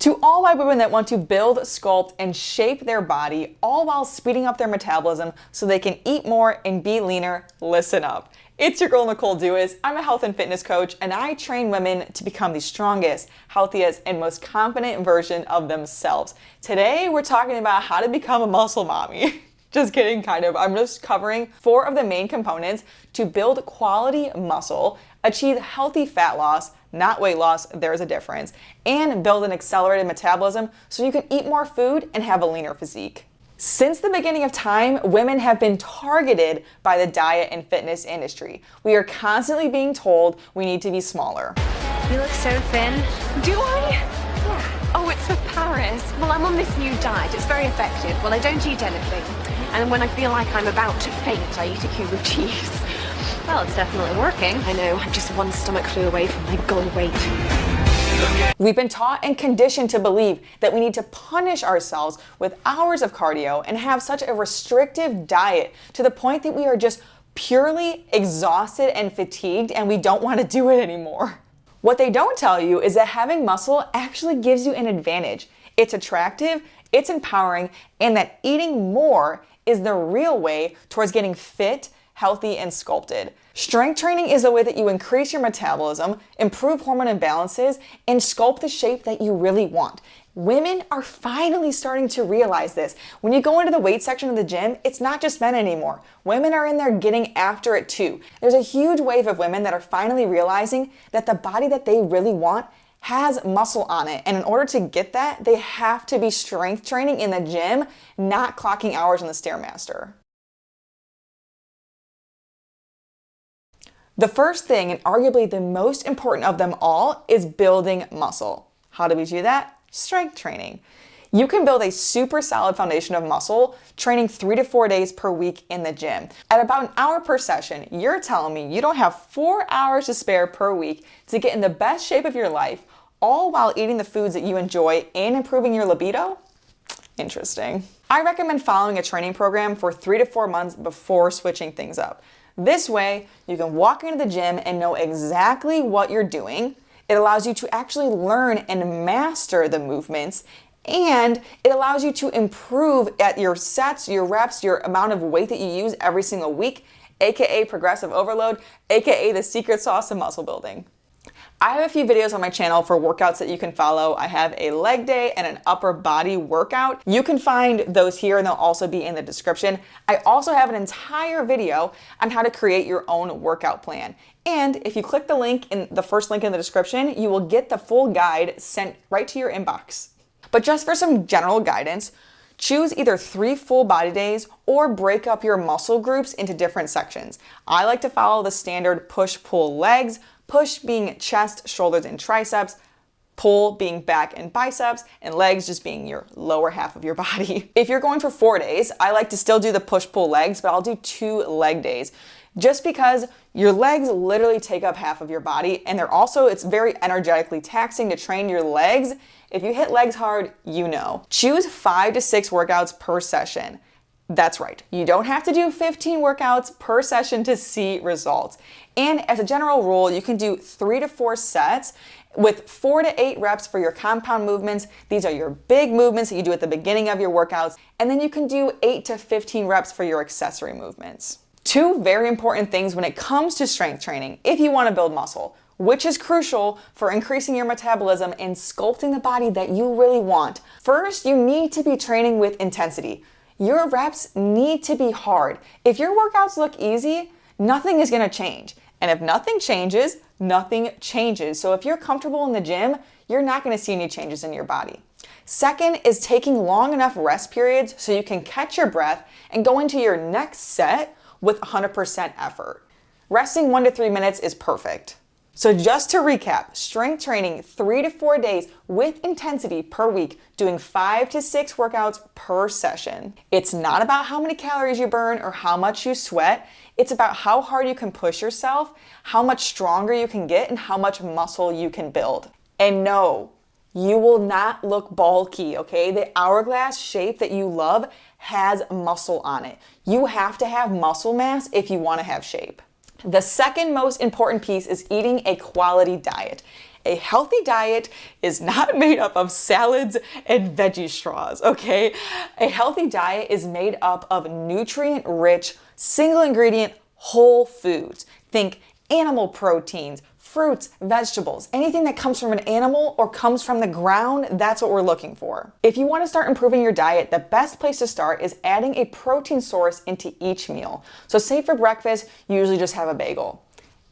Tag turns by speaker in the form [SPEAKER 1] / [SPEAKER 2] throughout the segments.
[SPEAKER 1] To all my women that want to build, sculpt, and shape their body, all while speeding up their metabolism so they can eat more and be leaner, listen up. It's your girl Nicole. I'm a health and fitness coach, and I train women to become the strongest, healthiest, and most confident version of themselves. Today, we're talking about how to become a muscle mommy. Just kidding, kind of. I'm just covering 4 of the main components to build quality muscle, achieve healthy fat loss, not weight loss, there's a difference, and build an accelerated metabolism so you can eat more food and have a leaner physique. Since the beginning of time, women have been targeted by the diet and fitness industry. We are constantly being told we need to be smaller.
[SPEAKER 2] You look so thin. Do I? Yeah. Oh, it's for Paris. Well, I'm on this new diet. It's very effective. Well, I don't eat anything. And when I feel like I'm about to faint, I eat a cube of cheese. Well, it's definitely working. I know, I'm just one stomach flu away from my goal weight.
[SPEAKER 1] We've been taught and conditioned to believe that we need to punish ourselves with hours of cardio and have such a restrictive diet to the point that we are just purely exhausted and fatigued and we don't want to do it anymore. What they don't tell you is that having muscle actually gives you an advantage. It's attractive, it's empowering, and that eating more is the real way towards getting fit, healthy, and sculpted. Strength training is the way that you increase your metabolism, improve hormone imbalances, and sculpt the shape that you really want. Women are finally starting to realize this. When you go into the weight section of the gym, it's not just men anymore. Women are in there getting after it too. There's a huge wave of women that are finally realizing that the body that they really want has muscle on it. And in order to get that, they have to be strength training in the gym, not clocking hours on the Stairmaster. The first thing, and arguably the most important of them all, is building muscle. How do we do that? Strength training. You can build a super solid foundation of muscle training 3 to 4 days per week in the gym. At about an hour per session, you're telling me you don't have 4 hours to spare per week to get in the best shape of your life, all while eating the foods that you enjoy and improving your libido? Interesting. I recommend following a training program for 3 to 4 months before switching things up. This way, you can walk into the gym and know exactly what you're doing. It allows you to actually learn and master the movements, and it allows you to improve at your sets, your reps, your amount of weight that you use every single week, aka progressive overload, aka the secret sauce of muscle building. I have a few videos on my channel for workouts that you can follow. I have a leg day and an upper body workout. You can find those here and they'll also be in the description. I also have an entire video on how to create your own workout plan. And if you click the link in the first link in the description, you will get the full guide sent right to your inbox. But just for some general guidance, choose either 3 full body days or break up your muscle groups into different sections. I like to follow the standard push-pull legs, push being chest, shoulders, and triceps, pull being back and biceps, and legs just being your lower half of your body. If you're going for 4 days, I like to still do the push-pull legs, but I'll do 2 leg days. Just because your legs literally take up half of your body, and it's very energetically taxing to train your legs. If you hit legs hard, you know. Choose 5 to 6 workouts per session. That's right, you don't have to do 15 workouts per session to see results. And as a general rule, you can do 3 to 4 sets with 4 to 8 reps for your compound movements. These are your big movements that you do at the beginning of your workouts. And then you can do 8 to 15 reps for your accessory movements. 2 very important things when it comes to strength training if you want to build muscle, which is crucial for increasing your metabolism and sculpting the body that you really want. First, you need to be training with intensity. Your reps need to be hard. If your workouts look easy, nothing is going to change. And if nothing changes, nothing changes. So if you're comfortable in the gym, you're not going to see any changes in your body. Second is taking long enough rest periods so you can catch your breath and go into your next set with 100% effort. Resting 1 to 3 minutes is perfect. So just to recap, strength training 3 to 4 days with intensity per week, doing 5 to 6 workouts per session. It's not about how many calories you burn or how much you sweat. It's about how hard you can push yourself, how much stronger you can get, and how much muscle you can build. And no, you will not look bulky, okay? The hourglass shape that you love has muscle on it. You have to have muscle mass if you want to have shape. The second most important piece is eating a quality diet. a healthy diet is not made up of salads and veggie straws, okay? A healthy diet is made up of nutrient-rich, single ingredient, whole foods. Think animal proteins, fruits, vegetables, anything that comes from an animal or comes from the ground, that's what we're looking for. If you want to start improving your diet, the best place to start is adding a protein source into each meal. So say for breakfast, you usually just have a bagel.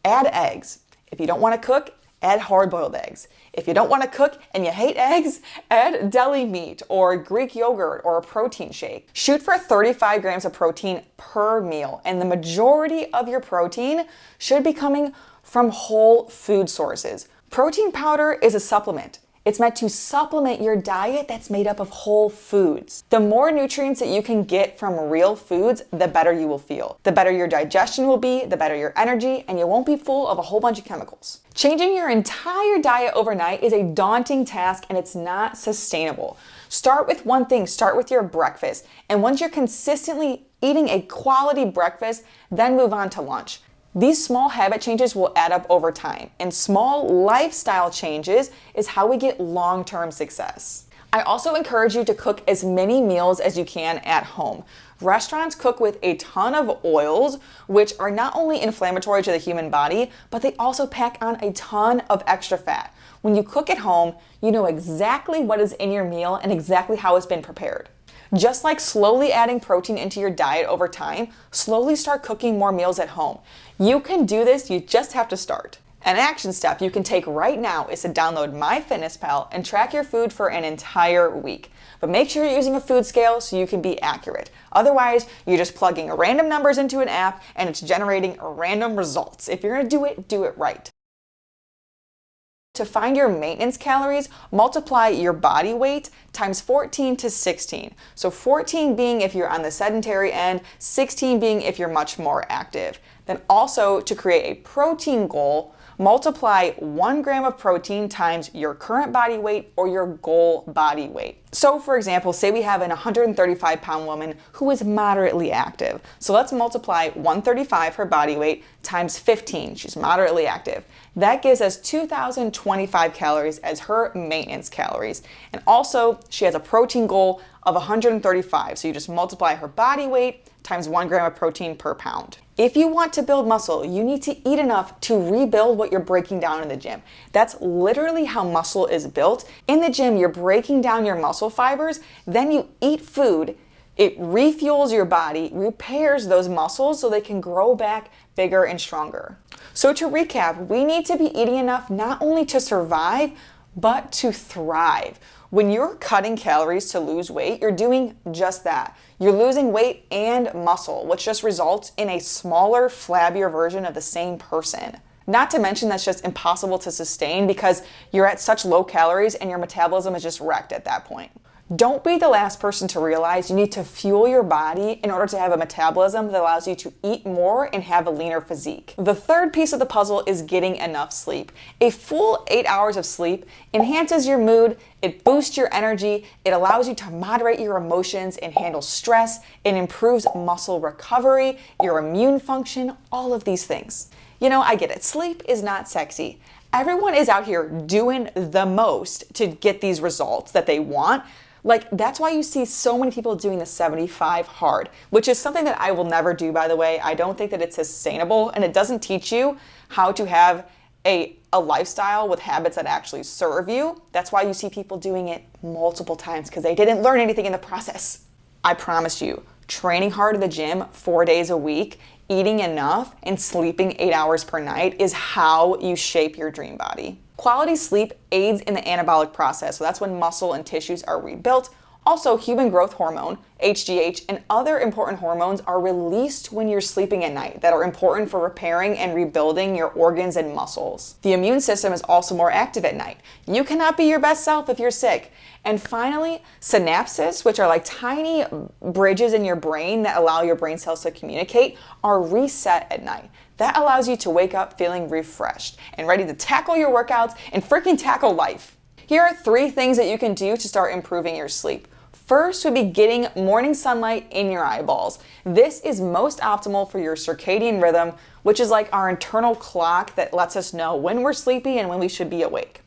[SPEAKER 1] Add eggs. If you don't want to cook, add hard-boiled eggs. If you don't want to cook and you hate eggs, add deli meat or Greek yogurt or a protein shake. Shoot for 35 grams of protein per meal, and the majority of your protein should be coming from whole food sources. Protein powder is a supplement. It's meant to supplement your diet that's made up of whole foods. The more nutrients that you can get from real foods, the better you will feel. The better your digestion will be, the better your energy, and you won't be full of a whole bunch of chemicals. Changing your entire diet overnight is a daunting task and it's not sustainable. Start with one thing, start with your breakfast. And once you're consistently eating a quality breakfast, then move on to lunch. These small habit changes will add up over time, and small lifestyle changes is how we get long-term success. I also encourage you to cook as many meals as you can at home. Restaurants cook with a ton of oils, which are not only inflammatory to the human body, but they also pack on a ton of extra fat. When you cook at home, you know exactly what is in your meal and exactly how it's been prepared. Just like slowly adding protein into your diet over time, slowly start cooking more meals at home. You can do this, you just have to start. An action step you can take right now is to download MyFitnessPal and track your food for an entire week. But make sure you're using a food scale so you can be accurate. Otherwise, you're just plugging random numbers into an app and it's generating random results. If you're gonna do it right. To find your maintenance calories, multiply your body weight times 14 to 16. So 14 being if you're on the sedentary end, 16 being if you're much more active. Then also to create a protein goal, multiply 1 gram of protein times your current body weight or your goal body weight. So for example, say we have an 135-pound woman who is moderately active. So let's multiply 135, her body weight, times 15. She's moderately active. That gives us 2,025 calories as her maintenance calories. And also, she has a protein goal of 135. So you just multiply her body weight times 1 gram of protein per pound. If you want to build muscle, you need to eat enough to rebuild what you're breaking down in the gym. That's literally how muscle is built. In the gym, you're breaking down your muscle fibers, then you eat food, it refuels your body, repairs those muscles so they can grow back bigger and stronger. So to recap, we need to be eating enough not only to survive, but to thrive. When you're cutting calories to lose weight, you're doing just that. You're losing weight and muscle, which just results in a smaller, flabbier version of the same person. Not to mention that's just impossible to sustain because you're at such low calories and your metabolism is just wrecked at that point. Don't be the last person to realize you need to fuel your body in order to have a metabolism that allows you to eat more and have a leaner physique. The third piece of the puzzle is getting enough sleep. A full 8 hours of sleep enhances your mood, it boosts your energy, it allows you to moderate your emotions and handle stress, it improves muscle recovery, your immune function, all of these things. You know, I get it. Sleep is not sexy. Everyone is out here doing the most to get these results that they want. Like, that's why you see so many people doing the 75 hard, which is something that I will never do, by the way. I don't think that it's sustainable, and it doesn't teach you how to have a lifestyle with habits that actually serve you. That's why you see people doing it multiple times, because they didn't learn anything in the process. I promise you, training hard at the gym 4 days a week, eating enough, and sleeping 8 hours per night is how you shape your dream body. Quality sleep aids in the anabolic process, so that's when muscle and tissues are rebuilt. Also, human growth hormone, HGH, and other important hormones are released when you're sleeping at night that are important for repairing and rebuilding your organs and muscles. The immune system is also more active at night. You cannot be your best self if you're sick. And finally, synapses, which are like tiny bridges in your brain that allow your brain cells to communicate, are reset at night. That allows you to wake up feeling refreshed and ready to tackle your workouts and freaking tackle life. Here are 3 things that you can do to start improving your sleep. First would be getting morning sunlight in your eyeballs. This is most optimal for your circadian rhythm, which is like our internal clock that lets us know when we're sleepy and when we should be awake.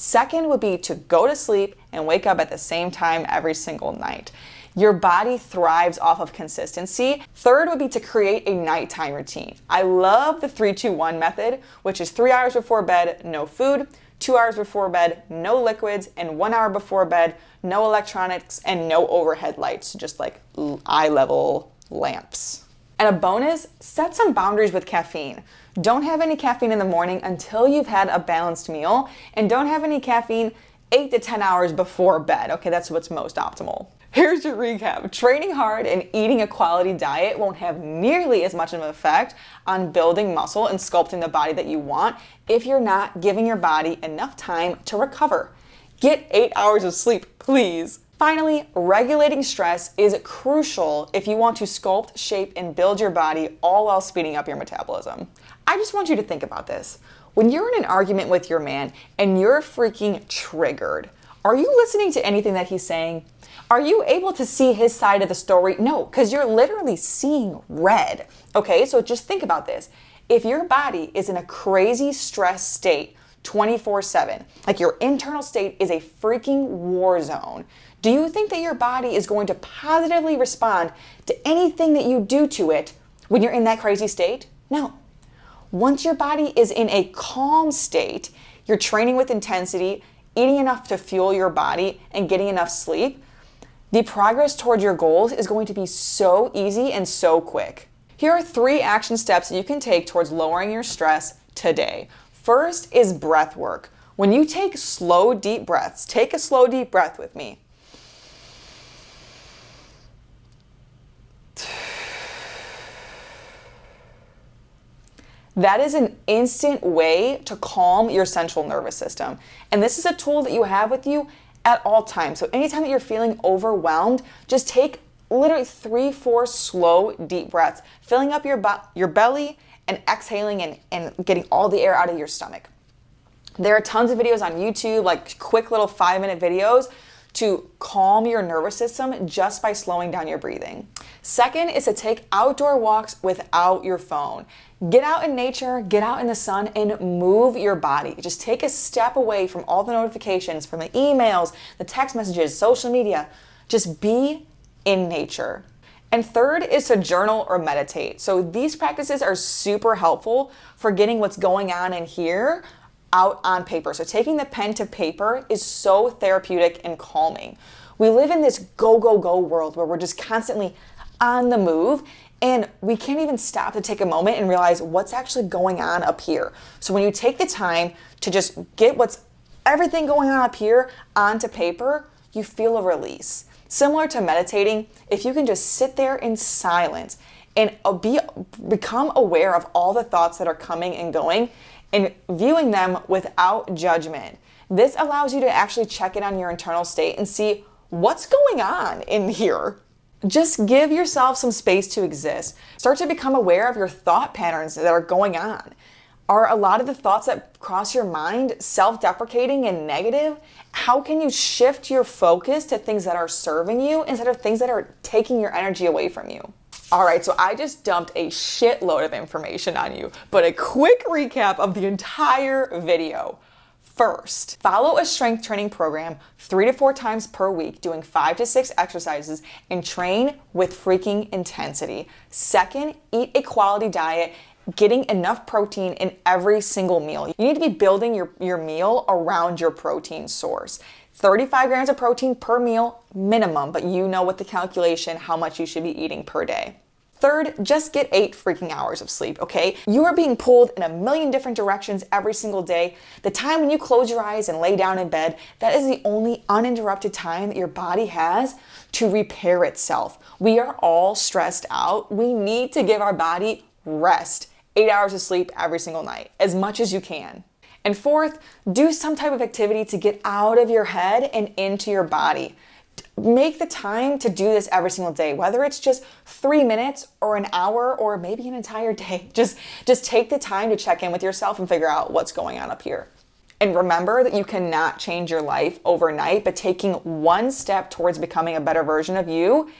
[SPEAKER 1] Second would be to go to sleep and wake up at the same time every single night. Your body thrives off of consistency. Third would be to create a nighttime routine. I love the 3-2-1 method, which is 3 hours before bed, no food, 2 hours before bed, no liquids, and 1 hour before bed, no electronics and no overhead lights, just like eye level lamps. And a bonus, set some boundaries with caffeine. Don't have any caffeine in the morning until you've had a balanced meal, and don't have any caffeine 8 to 10 hours before bed. Okay, that's what's most optimal. Here's your recap. Training hard and eating a quality diet won't have nearly as much of an effect on building muscle and sculpting the body that you want if you're not giving your body enough time to recover. Get 8 hours of sleep, please. Finally, regulating stress is crucial if you want to sculpt, shape, and build your body, all while speeding up your metabolism. I just want you to think about this. When you're in an argument with your man and you're freaking triggered, are you listening to anything that he's saying? Are you able to see his side of the story? No, because you're literally seeing red. Okay, so just think about this. If your body is in a crazy stress state 24/7, like your internal state is a freaking war zone, do you think that your body is going to positively respond to anything that you do to it when you're in that crazy state? No. Once your body is in a calm state, you're training with intensity, eating enough to fuel your body, and getting enough sleep, the progress toward your goals is going to be so easy and so quick. Here are 3 action steps that you can take towards lowering your stress today. First is breath work. When you take slow, deep breaths, take a slow, deep breath with me. That is an instant way to calm your central nervous system. And this is a tool that you have with you at all times. So anytime that you're feeling overwhelmed, just take literally 3-4 slow, deep breaths, filling up your belly and exhaling and getting all the air out of your stomach. There are tons of videos on YouTube, like quick little 5-minute videos to calm your nervous system just by slowing down your breathing. Second is to take outdoor walks without your phone. Get out in nature, get out in the sun, and move your body. Just take a step away from all the notifications, from the emails, the text messages, social media. Just be in nature. And third is to journal or meditate. So these practices are super helpful for getting what's going on in here out on paper. So taking the pen to paper is so therapeutic and calming. We live in this go, go, go world where we're just constantly on the move, and we can't even stop to take a moment and realize what's actually going on up here. So when you take the time to just get everything going on up here onto paper, you feel a release. Similar to meditating, if you can just sit there in silence and become aware of all the thoughts that are coming and going and viewing them without judgment. This allows you to actually check in on your internal state and see what's going on in here. Just give yourself some space to exist. Start to become aware of your thought patterns that are going on. Are a lot of the thoughts that cross your mind self-deprecating and negative? How can you shift your focus to things that are serving you instead of things that are taking your energy away from you? All right, so I just dumped a shitload of information on you, but a quick recap of the entire video. First, follow a strength training program 3 to 4 times per week, doing 5 to 6 exercises, and train with freaking intensity. Second, eat a quality diet, getting enough protein in every single meal. You need to be building your meal around your protein source. 35 grams of protein per meal minimum, but you know with the calculation how much you should be eating per day. Third, just get 8 freaking hours of sleep, okay? You are being pulled in a million different directions every single day. The time when you close your eyes and lay down in bed, that is the only uninterrupted time that your body has to repair itself. We are all stressed out. We need to give our body rest. 8 hours of sleep every single night, as much as you can. And fourth, do some type of activity to get out of your head and into your body. Make the time to do this every single day, whether it's just 3 minutes or an hour or maybe an entire day. Just take the time to check in with yourself and figure out what's going on up here. And remember that you cannot change your life overnight, but taking one step towards becoming a better version of you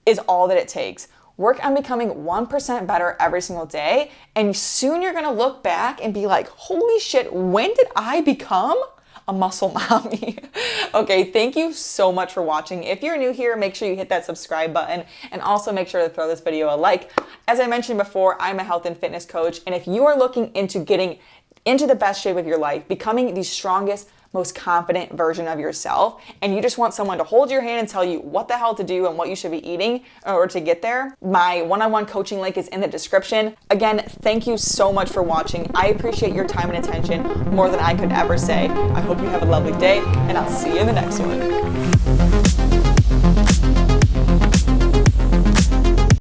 [SPEAKER 1] is all that it takes. Work on becoming 1% better every single day, and soon you're gonna look back and be like, holy shit, when did I become a muscle mommy. Okay, thank you so much for watching. If you're new here, make sure you hit that subscribe button and also make sure to throw this video a like. As I mentioned before, I'm a health and fitness coach, and if you are looking into getting into the best shape of your life, becoming the strongest, most confident version of yourself, and you just want someone to hold your hand and tell you what the hell to do and what you should be eating in order to get there, my one-on-one coaching link is in the description. Again, thank you so much for watching. I appreciate your time and attention more than I could ever say. I hope you have a lovely day, and I'll see you in the next one.